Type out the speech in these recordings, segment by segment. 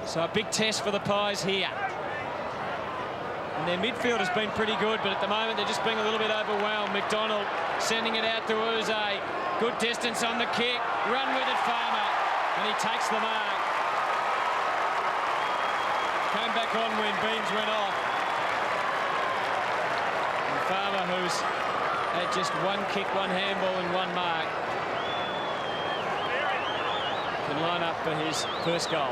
So a big test for the Pies here. And their midfield has been pretty good, but at the moment they're just being a little bit overwhelmed. McDonald sending it out to Uze. Good distance on the kick. Run with it, Farmer. And he takes the mark. Came back on when Beams went off. And Farmer, who's had just one kick, one handball and one mark, can line up for his first goal.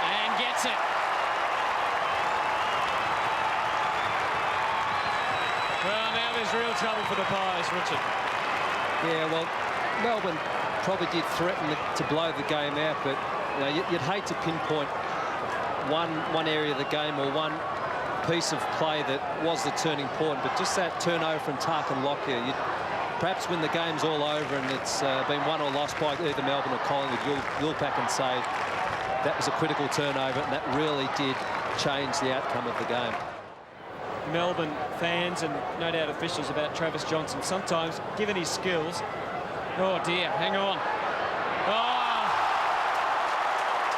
And gets it. Well, now there's real trouble for the Pies, Richard. Yeah, well, Melbourne probably did threaten to blow the game out, but you know, you'd hate to pinpoint one area of the game or one piece of play that was the turning point, but just that turnover from Tarkin Lockyer, you'd perhaps when the game's all over and it's been won or lost by either Melbourne or Collingwood, you'll back and say that was a critical turnover and that really did change the outcome of the game. Melbourne fans and no doubt officials about Travis Johnson sometimes, given his skills. Oh dear, hang on. Oh,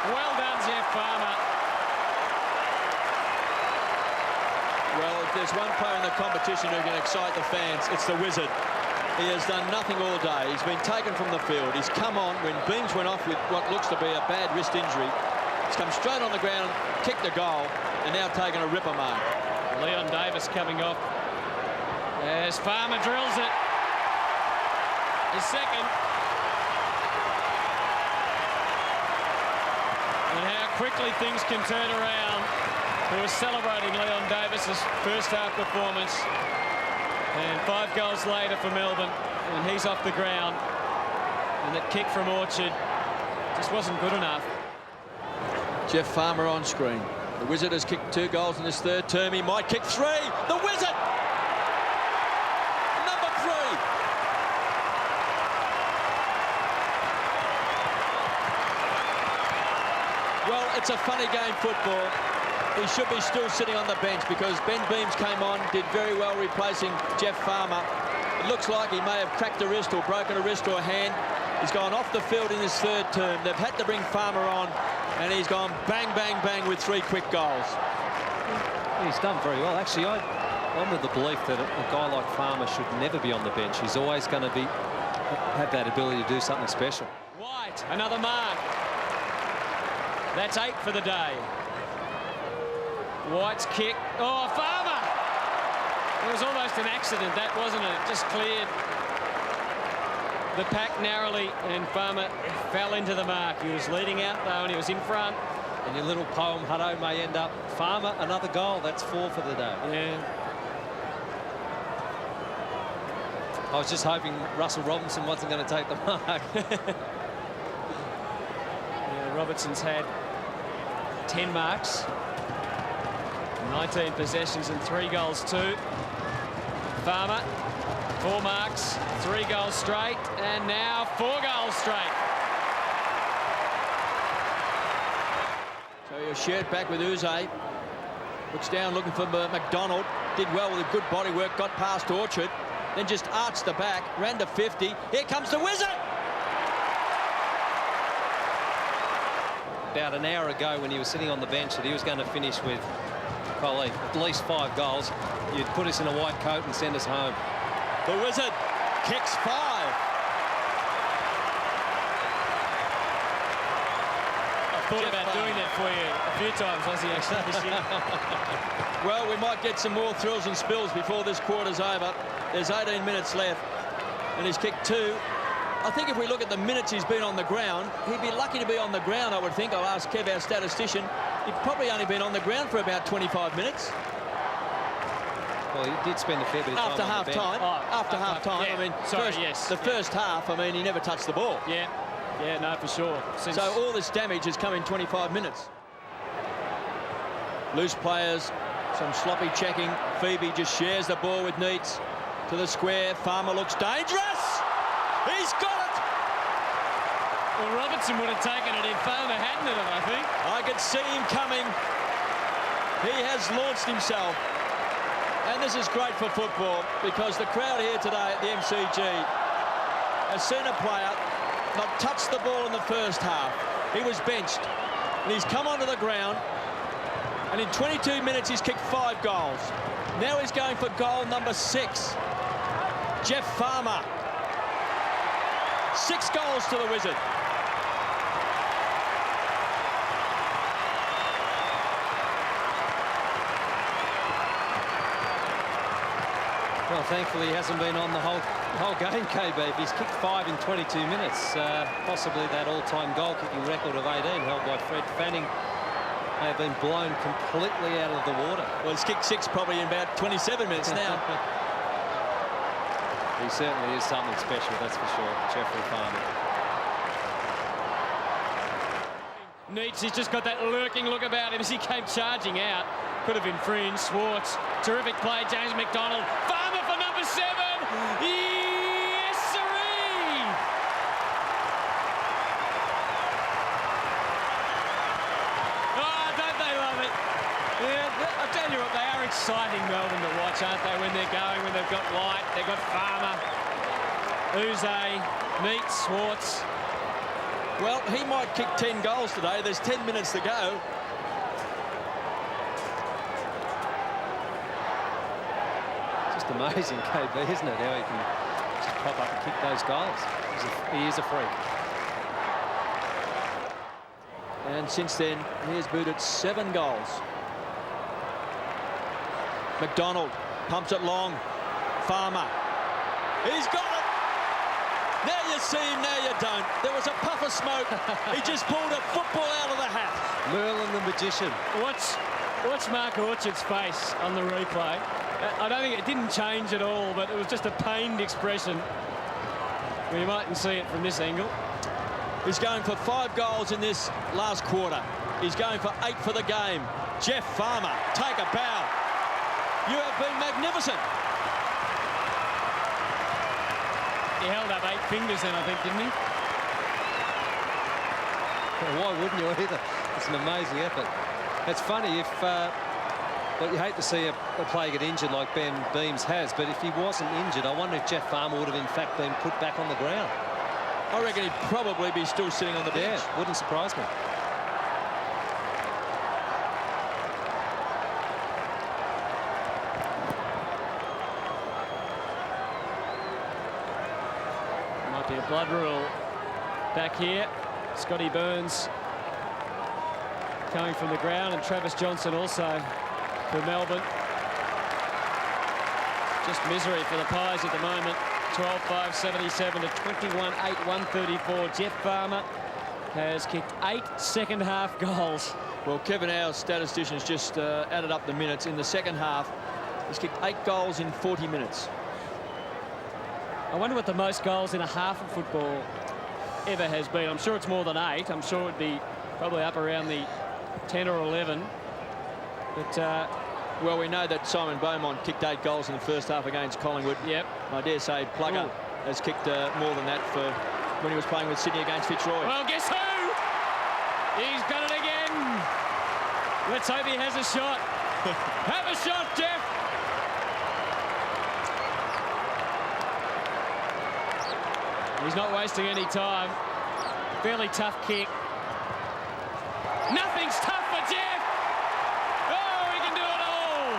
well done, Jeff Farmer. Well, if there's one player in the competition who can excite the fans, it's the Wizard. He has done nothing all day. He's been taken from the field. He's come on when Beams went off with what looks to be a bad wrist injury. He's come straight on the ground, kicked the goal, and now taken a ripper mark. Leon Davis coming off as Farmer drills it. His second. And how quickly things can turn around. Who was celebrating Leon Davis's first half performance. And 5 goals later for Melbourne, and he's off the ground. And that kick from Orchard just wasn't good enough. Jeff Farmer on screen. The Wizard has kicked 2 goals in his third term. He might kick 3. The Wizard! Number 3! Well, it's a funny game, football. He should be still sitting on the bench because Ben Beams came on, did very well replacing Jeff Farmer. It looks like he may have cracked a wrist or broken a wrist or a hand. He's gone off the field in his third term. They've had to bring Farmer on, and he's gone bang, bang, bang with 3 quick goals. He's done very well. Actually, I'm of the belief that a guy like Farmer should never be on the bench. He's always going to have that ability to do something special. White, another mark. That's 8 for the day. White's kick. Oh, Farmer! It was almost an accident, that wasn't it? It just cleared the pack narrowly, and Farmer fell into the mark. He was leading out though, and he was in front. And your little poem, Hutto, may end up Farmer, another goal. That's 4 for the day. Yeah. I was just hoping Russell Robinson wasn't going to take the mark. Yeah, Robertson's had 10 marks, 19 possessions and 3 goals too. Farmer, 4 marks, 3 goals straight, and now 4 goals straight. So you're shared back with Uze. Looks down looking for McDonald. Did well with a good body work, got past Orchard. Then just arched the back, ran to 50. Here comes the Wizard! About an hour ago when he was sitting on the bench that he was going to finish with probably at least 5 goals. You'd put us in a white coat and send us home. The Wizard kicks 5. I thought about doing that for you a few times, Ozzy, actually, this year. Well, we might get some more thrills and spills before this quarter's over. There's 18 minutes left, and he's kicked 2. I think if we look at the minutes he's been on the ground, he'd be lucky to be on the ground, I would think. I'll ask Kev, our statistician. He'd probably only been on the ground for about 25 minutes. Well, he did spend a fair bit of time after half time. After half time. Yeah. Oh, I mean, Sorry, yes. The first half, I mean, he never touched the ball. Yeah, yeah, no, for sure. So all this damage has come in 25 minutes. Loose players, some sloppy checking. Phoebe just shares the ball with Neitz to the square. Farmer looks dangerous. He's got it. Well, Robertson would have taken it if Farmer hadn't it, I think. I could see him coming. He has launched himself. And this is great for football because the crowd here today at the MCG has seen a player not touch the ball in the first half. He was benched and he's come onto the ground, and in 22 minutes he's kicked 5 goals. Now he's going for goal number 6. Jeff Farmer. 6 goals to the Wizard. Well, thankfully he hasn't been on the whole game, KB. He's kicked 5 in 22 minutes. Possibly that all-time goal-kicking record of 18 held by Fred Fanning may have been blown completely out of the water. Well, he's kicked 6 probably in about 27 minutes now. He certainly is something special, that's for sure, Jeffrey Farmer. Neats, he's just got that lurking look about him as he came charging out. Could have infringed. Schwartz, terrific play. James McDonald. Farmer for number 7. Yes, sirree! Oh, don't they love it? Yeah, I tell you what, they are exciting, Melbourne, to watch, aren't they? When they're going, when they've got White, they've got Farmer, Uze, Neats, Schwartz. Well, he might kick 10 goals today. There's 10 minutes to go. Just amazing, KB, isn't it? How he can just pop up and kick those goals. He is a freak. And since then, he has booted 7 goals. McDonald pumps it long. Farmer. He's got it. Now you see him, now you don't. There was a puff of smoke. He just pulled a football out of the hat. Merlin the magician. Watch Mark Orchard's face on the replay. I don't think it didn't change at all, but it was just a pained expression. Well, you mightn't see it from this angle. He's going for 5 goals in this last quarter. He's going for 8 for the game. Jeff Farmer, take a bow. You have been magnificent. He held up 8 fingers then, I think, didn't he? Well, why wouldn't you either? It's an amazing effort. It's funny if... well, you hate to see a player get injured like Ben Beams has, but if he wasn't injured, I wonder if Jeff Farmer would have in fact been put back on the ground. I reckon he'd probably be still sitting on the bench. Yeah, wouldn't surprise me. Might be a blood rule back here. Scotty Burns coming from the ground, and Travis Johnson also for Melbourne. Just misery for the Pies at the moment. 12-5-77 to 21-8-134. Jeff Farmer has kicked 8 second-half goals. Well, Kevin, our statisticians, just added up the minutes. In the second half, he's kicked 8 goals in 40 minutes. I wonder what the most goals in a half of football ever has been. I'm sure it's more than 8. I'm sure it'd be probably up around the 10 or 11. But well, we know that Simon Beaumont kicked 8 goals in the first half against Collingwood. Yep. I dare say Plugger has kicked more than that for when he was playing with Sydney against Fitzroy. Well, guess who? He's done it again. Let's hope he has a shot. Have a shot, Jeff. He's not wasting any time. Fairly tough kick. Nothing's tough for Jeff. Oh, he can do it all.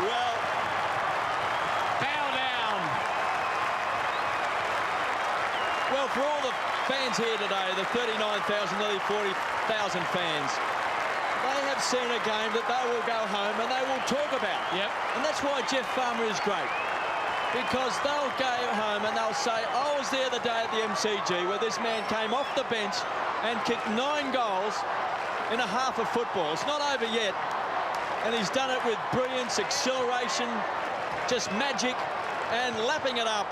Well, bow down. Well, for all the fans here today, the 39,000, nearly 40,000 fans, they have seen a game that they will go home and they will talk about. Yep. And that's why Jeff Farmer is great. Because they'll go home and they'll say, I was there the day at the MCG where this man came off the bench and kicked 9 goals in a half of football. It's not over yet. And he's done it with brilliance, acceleration, just magic, and lapping it up